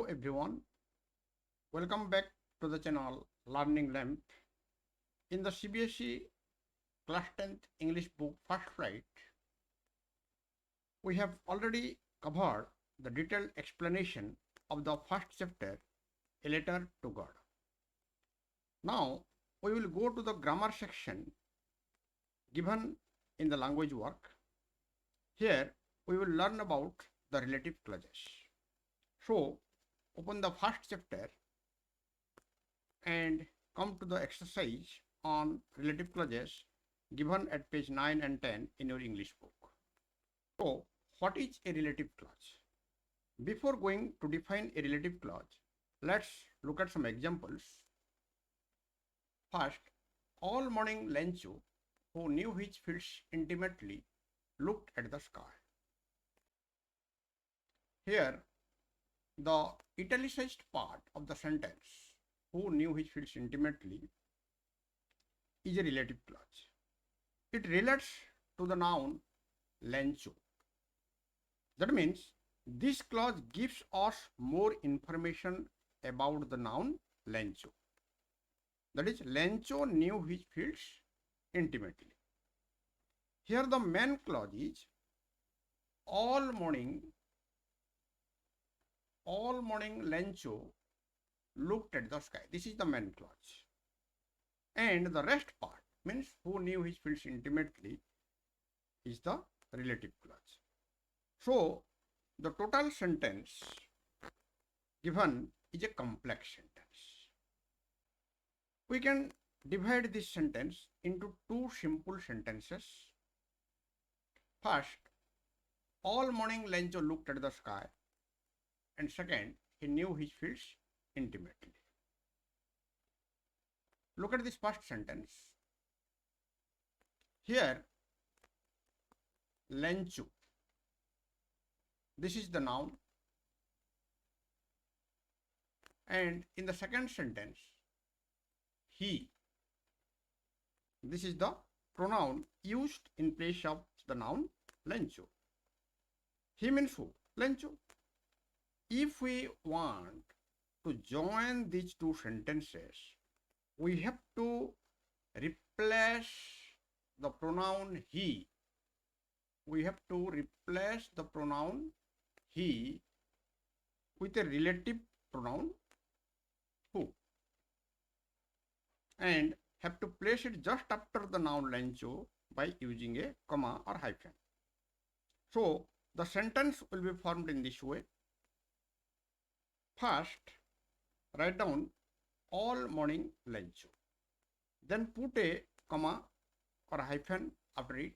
everyone, welcome back to the channel Learning Lamp. In the CBSE Class 10th English book First Flight, we have already covered the detailed explanation of the first chapter, A Letter to God. Now, we will go to the grammar section given in the language work. Here, we will learn about the relative clauses. So, open the first chapter and come to the exercise on relative clauses given at page 9 and 10 in your English book. So, what is a relative clause? Before going to define a relative clause, let's look at some examples. First, all morning Lencho, who knew his fields intimately, looked at the sky. Here, the italicized part of the sentence, who knew his fields intimately, is a relative clause. It relates to the noun Lencho. That means this clause gives us more information about the noun Lencho. That is, Lencho knew his fields intimately. Here the main clause is all morning Lencho looked at the sky. This is the main clause. And the rest part means who knew his fields intimately is the relative clause. So, the total sentence given is a complex sentence. We can divide this sentence into two simple sentences. First, all morning Lencho looked at the sky. And second, he knew his fields intimately. Look at this first sentence. Here, Lencho. This is the noun. And in the second sentence, he. This is the pronoun used in place of the noun Lencho. He means who? Lencho. If we want to join these two sentences, we have to replace the pronoun he. We have to replace the pronoun he with a relative pronoun who, and have to place it just after the noun Lencho by using a comma or hyphen. So, the sentence will be formed in this way. First, write down all morning Lencho. Then put a comma or hyphen after it.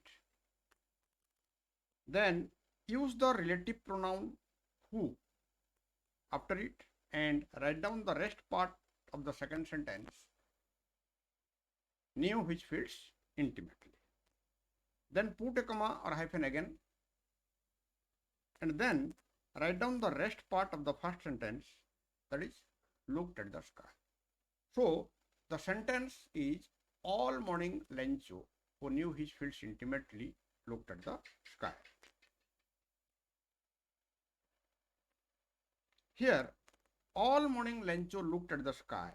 Then use the relative pronoun who after it and write down the rest part of the second sentence. Knew his fields intimately. Then put a comma or hyphen again. And then write down the rest part of the first sentence, that is, looked at the sky. So, the sentence is all morning Lencho, who knew his fields intimately, looked at the sky. Here, all morning Lencho looked at the sky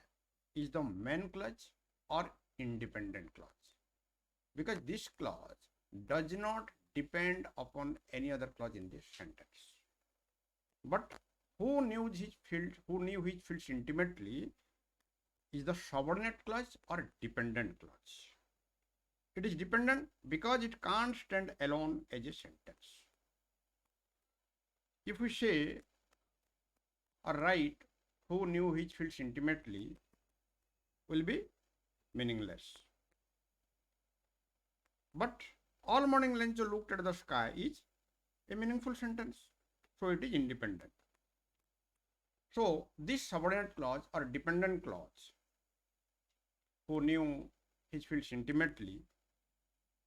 is the main clause or independent clause, because this clause does not depend upon any other clause in this sentence. But who knew his fields intimately is the subordinate clause or dependent clause. It is dependent because it can't stand alone as a sentence. If we say or write who knew his fields intimately, will be meaningless. But all morning Lencho looked at the sky is a meaningful sentence. So it is independent. So this subordinate clause or dependent clause, who knew his fields intimately,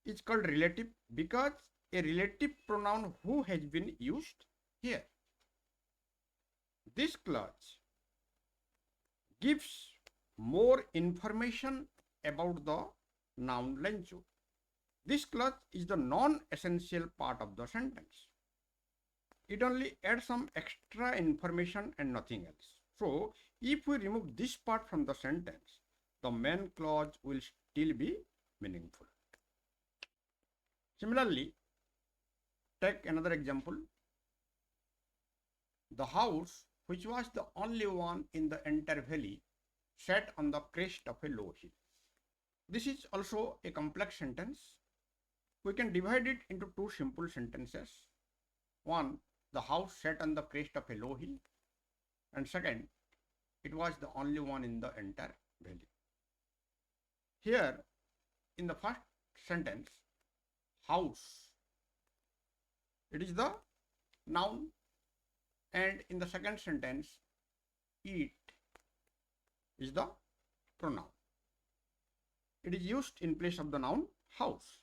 is called relative because a relative pronoun who has been used here. This clause gives more information about the noun Lencho. This clause is the non-essential part of the sentence. It only adds some extra information and nothing else. So if we remove this part from the sentence, the main clause will still be meaningful. Similarly, take another example. The house, which was the only one in the entire valley, sat on the crest of a low hill. This is also a complex sentence. We can divide it into two simple sentences. One, the house sat on the crest of a low hill, and second, it was the only one in the entire valley. Here, in the first sentence, house, it is the noun, and in the second sentence, it is the pronoun. It is used in place of the noun house.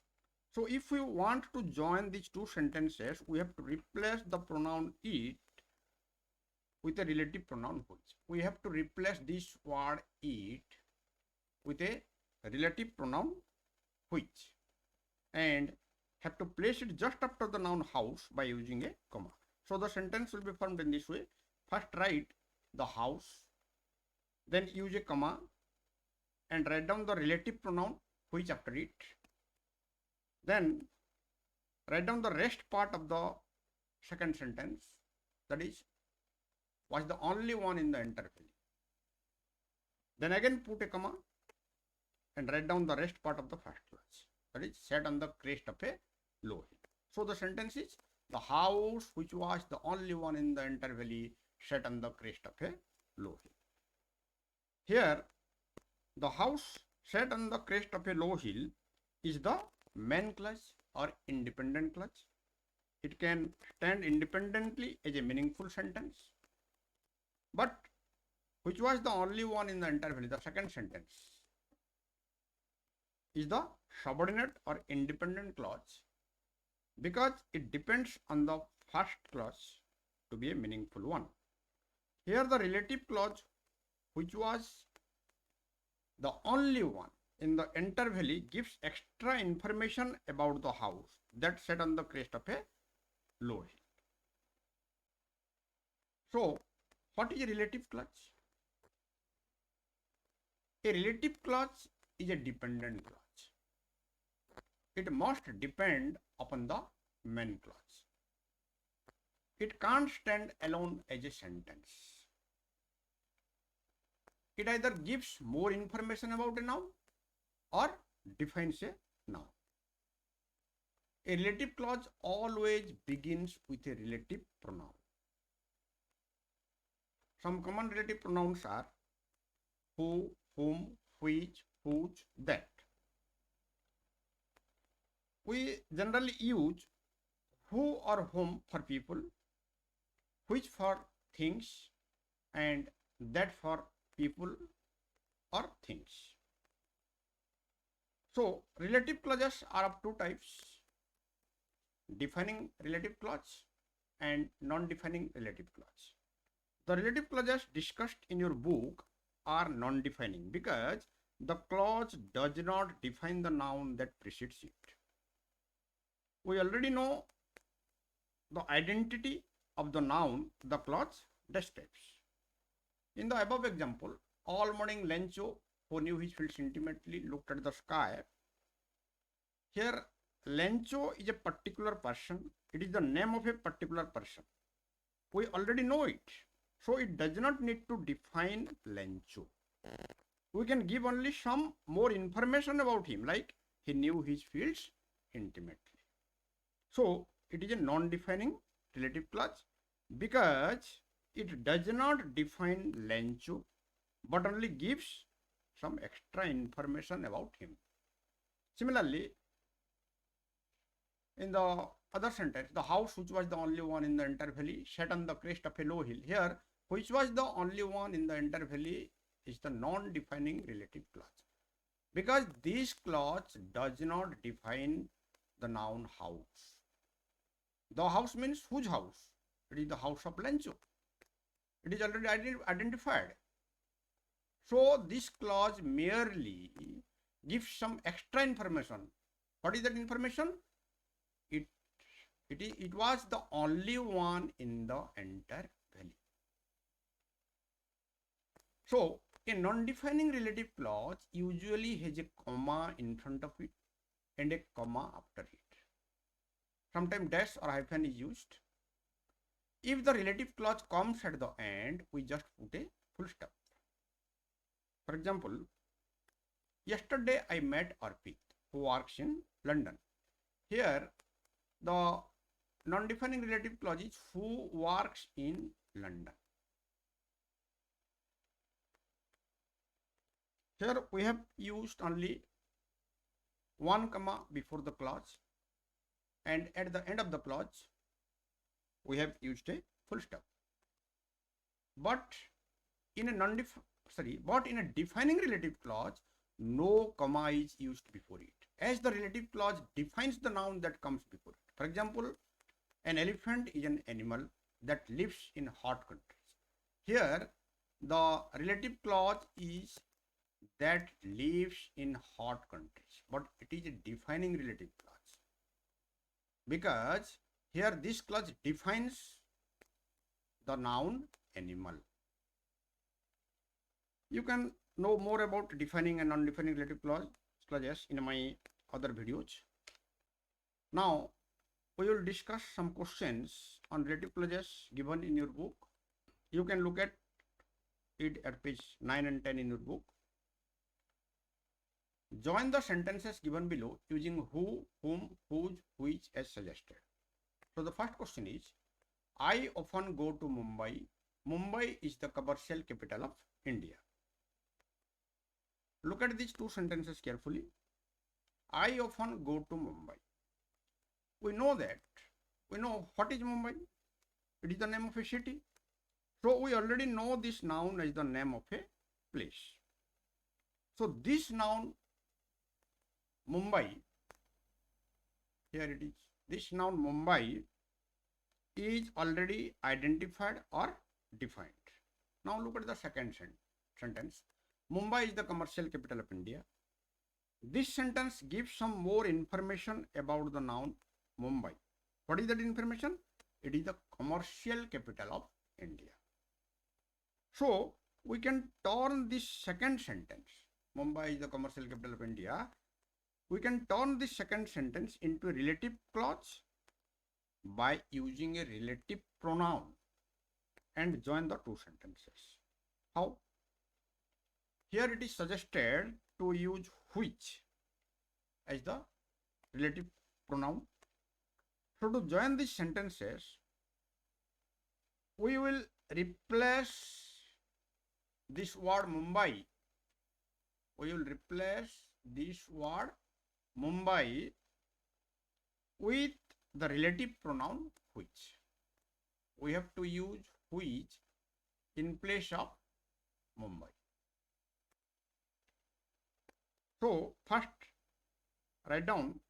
So if we want to join these two sentences, we have to replace the pronoun it with a relative pronoun which. We have to replace this word it with a relative pronoun which, and have to place it just after the noun house by using a comma. So the sentence will be formed in this way. First write the house, then use a comma and write down the relative pronoun which after it. Then write down the rest part of the second sentence, that is, was the only one in the entire valley. Then again put a comma and write down the rest part of the first clause, that is, sat on the crest of a low hill. So the sentence is, the house which was the only one in the entire valley sat on the crest of a low hill. Here, the house sat on the crest of a low hill is the main clause or independent clause. It can stand independently as a meaningful sentence. But which was the only one in the entire valley, the second sentence, is the subordinate or independent clause because it depends on the first clause to be a meaningful one. Here the relative clause, which was the only one in the entire valley, gives extra information about the house that sat on the crest of a low hill. So, what is a relative clause? A relative clause is a dependent clause. It must depend upon the main clause. It can't stand alone as a sentence. It either gives more information about a noun or defines a noun. A relative clause always begins with a relative pronoun. Some common relative pronouns are who, whom, which, whose, that. We generally use who or whom for people, which for things, and that for people or things. So relative clauses are of two types: defining relative clause and non-defining relative clause. The relative clauses discussed in your book are non-defining because the clause does not define the noun that precedes it. We already know the identity of the noun the clause describes. In the above example, all morning Lencho, who knew his fields intimately, looked at the sky. Here, Lencho is a particular person. It is the name of a particular person. We already know it. So it does not need to define Lencho. We can give only some more information about him, like he knew his fields intimately. So it is a non-defining relative clause because it does not define Lencho but only gives some extra information about him. Similarly, in the other sentence, the house which was the only one in the entire valley sat on the crest of a low hill. Here, which was the only one in the entire valley is the non-defining relative clause because this clause does not define the noun house. The house means whose house? It is the house of Lencho. It is already identified. So this clause merely gives some extra information. What is that information? It It was the only one in the entire valley. So a non-defining relative clause usually has a comma in front of it and a comma after it. Sometimes dash or hyphen is used. If the relative clause comes at the end, we just put a full stop. For example, yesterday I met Arpit, who works in London. Here, the non-defining relative clause is who works in London. Here we have used only one comma before the clause, and at the end of the clause we have used a full stop. But in a defining relative clause, no comma is used before it, as the relative clause defines the noun that comes before it. For example, an elephant is an animal that lives in hot countries. Here, the relative clause is that lives in hot countries, but it is a defining relative clause, because here this clause defines the noun animal. You can know more about defining and non-defining relative clauses in my other videos. Now we will discuss some questions on relative clauses given in your book. You can look at it at page 9 and 10 in your book. Join the sentences given below using who, whom, whose, which as suggested. So the first question is, I often go to Mumbai. Mumbai is the commercial capital of India. Look at these two sentences carefully. I often go to Mumbai. We know what is Mumbai. It is the name of a city. So we already know this noun as the name of a place. So this noun Mumbai, here it is. This noun Mumbai is already identified or defined. Now look at the second sentence. Mumbai is the commercial capital of India. This sentence gives some more information about the noun Mumbai. What is that information? It is the commercial capital of India. So we can turn this second sentence, Mumbai is the commercial capital of India, we can turn this second sentence into a relative clause by using a relative pronoun and join the two sentences. How? Here it is suggested to use which as the relative pronoun. So to join these sentences, we will replace this word Mumbai. We will replace this word Mumbai with the relative pronoun which. We have to use which in place of Mumbai. So first write down,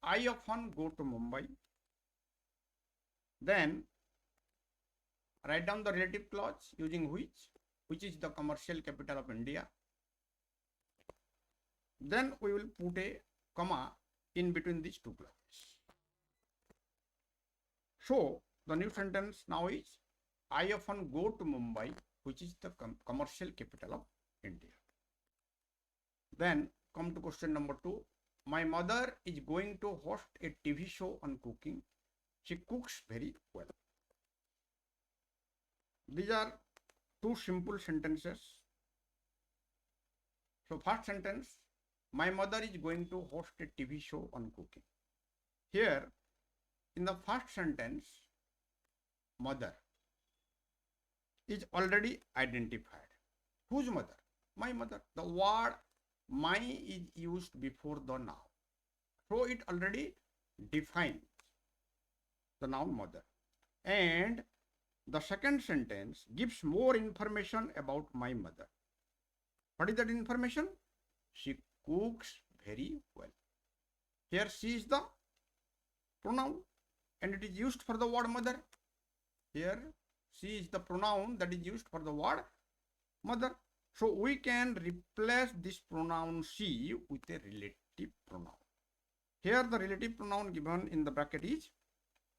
I often go to Mumbai. Then write down the relative clause using which is the commercial capital of India. Then we will put a comma in between these two clauses. So the new sentence now is, I often go to Mumbai, which is the commercial capital of India. Then come to question number 2. My mother is going to host a TV show on cooking. She cooks very well. These are two simple sentences. So first sentence, my mother is going to host a TV show on cooking. Here in the first sentence, mother is already identified. Whose mother? My mother. The word my is used before the noun. So it already defines the noun mother. And the second sentence gives more information about my mother. What is that information? She cooks very well. Here she is the pronoun and it is used for the word mother. Here she is the pronoun that is used for the word mother. So we can replace this pronoun she with a relative pronoun. Here the relative pronoun given in the bracket is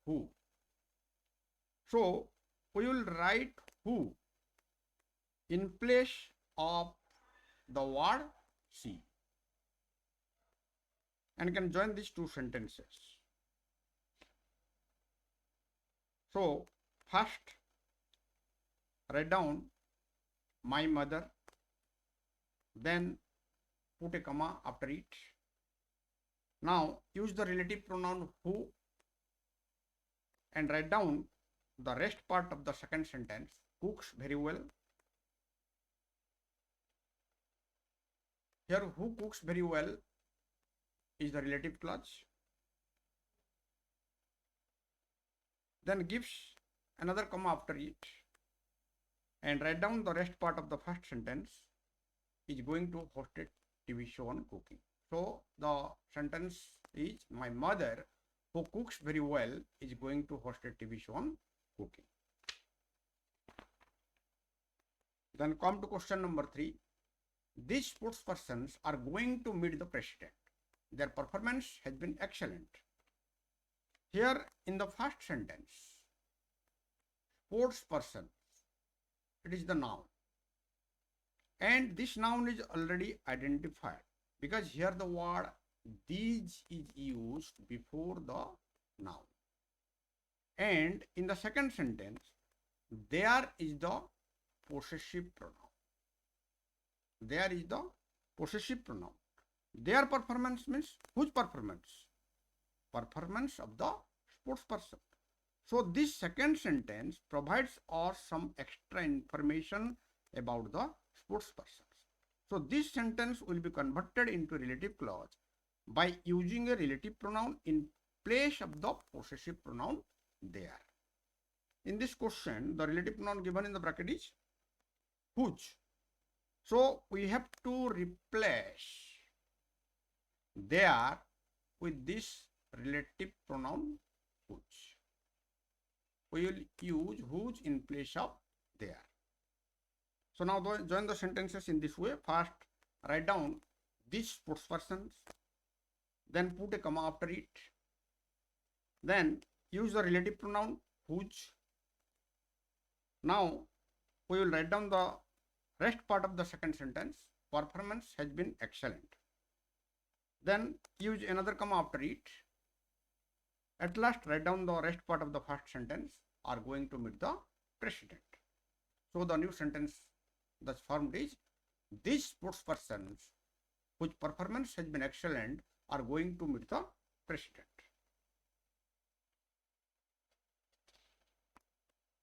who. So we will write who in place of the word she and can join these two sentences. So first write down my mother, then put a comma after it. Now use the relative pronoun who and write down the rest part of the second sentence, cooks very well. Here who cooks very well is the relative clause. Then gives another comma after it and write down the rest part of the first sentence, is going to host a TV show on cooking. So the sentence is my mother who cooks very well is going to host a TV show on cooking. Then come to question number 3. These sports persons are going to meet the president. Their performance has been excellent. Here in the first sentence, sports person, it is the noun. And this noun is already identified because here the word these is used before the noun. And in the second sentence, there is the possessive pronoun. There is the possessive pronoun. Their performance means whose performance? Performance of the sports person. So this second sentence provides us some extra information about the sports persons. So this sentence will be converted into relative clause by using a relative pronoun in place of the possessive pronoun there. In this question, the relative pronoun given in the bracket is whose. So we have to replace there with this relative pronoun whose. We will use whose in place of there. So now join the sentences in this way. First write down these sports persons, then put a comma after it, then use the relative pronoun whose. Now we will write down the rest part of the second sentence, performance has been excellent. Then use another comma after it. At last write down the rest part of the first sentence, are going to meet the president. So the new sentence thus formed is these sports persons whose performance has been excellent are going to meet the president.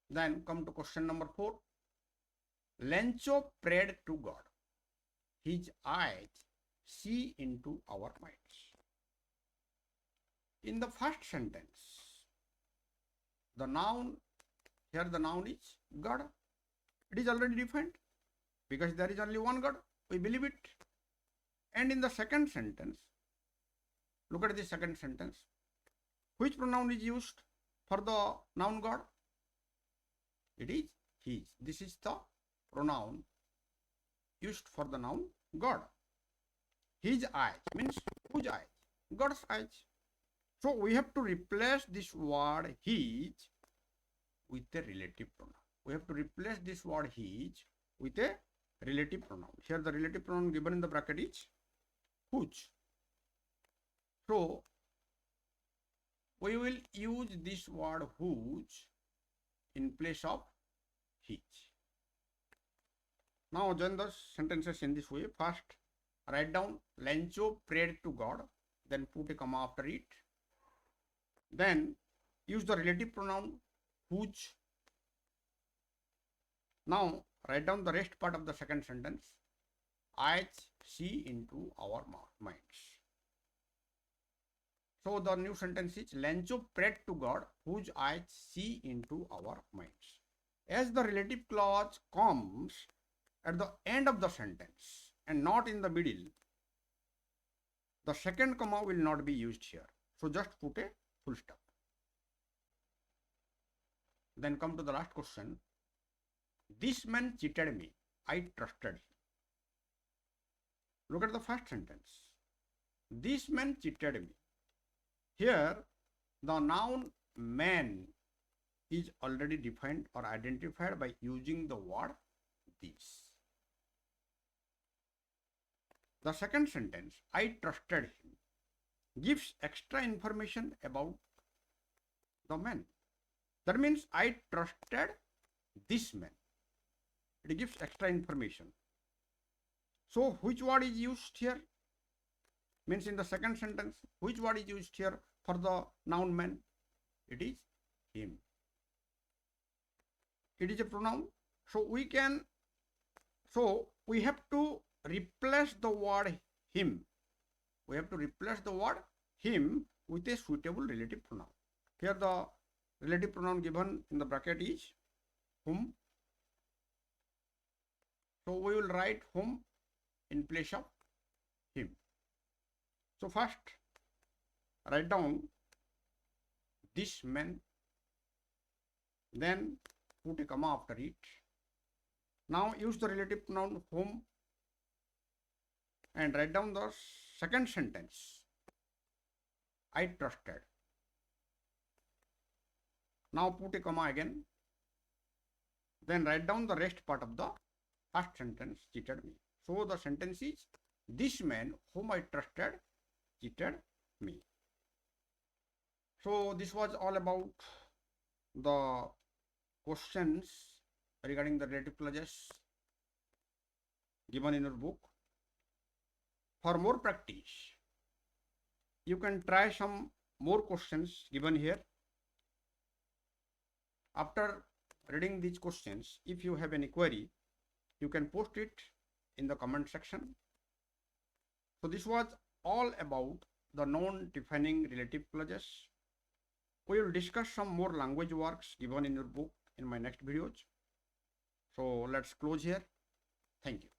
Then come to question number 4. Lencho prayed to God. His eyes see into our minds. In the first sentence, the noun, here the noun is God. It is already defined because there is only one God. We believe it. And in the second sentence, look at the second sentence. Which pronoun is used for the noun God? It is his. This is the pronoun used for the noun God. His eyes means whose eyes? God's eyes. So we have to replace this word his with a relative pronoun. We have to replace this word his with a relative pronoun. Here the relative pronoun given in the bracket is whose. So we will use this word whose in place of his. Now join the sentences in this way. First write down Lencho prayed to God, then put a comma after it. Then use the relative pronoun whose. Now write down the rest part of the second sentence, eyes see into our minds. So the new sentence is Lencho prayed to God whose eyes see into our minds. As the relative clause comes at the end of the sentence and not in the middle, the second comma will not be used here. So just put a full stop. Then come to the last question. This man cheated me. I trusted him. Look at the first sentence. This man cheated me. Here the noun man is already defined or identified by using the word this. The second sentence, I trusted him, gives extra information about the man. That means I trusted this man. It gives extra information. So which word is used here? Means in the second sentence, which word is used here for the noun man? It is him. It is a pronoun. So we have to replace the word him. We have to replace the word him with a suitable relative pronoun. Here the relative pronoun given in the bracket is whom. So we will write whom in place of him. So first write down this man, then put a comma after it. Now use the relative pronoun whom and write down the second sentence, I trusted. Now put a comma again, then write down the rest part of the first sentence, cheated me. So the sentence is, this man whom I trusted cheated me. So this was all about the questions regarding the relative clauses given in your book. For more practice, you can try some more questions given here. After reading these questions, if you have any query, you can post it in the comment section. So this was all about the non-defining relative clauses. We will discuss some more language works given in your book in my next videos. So let's close here. Thank you.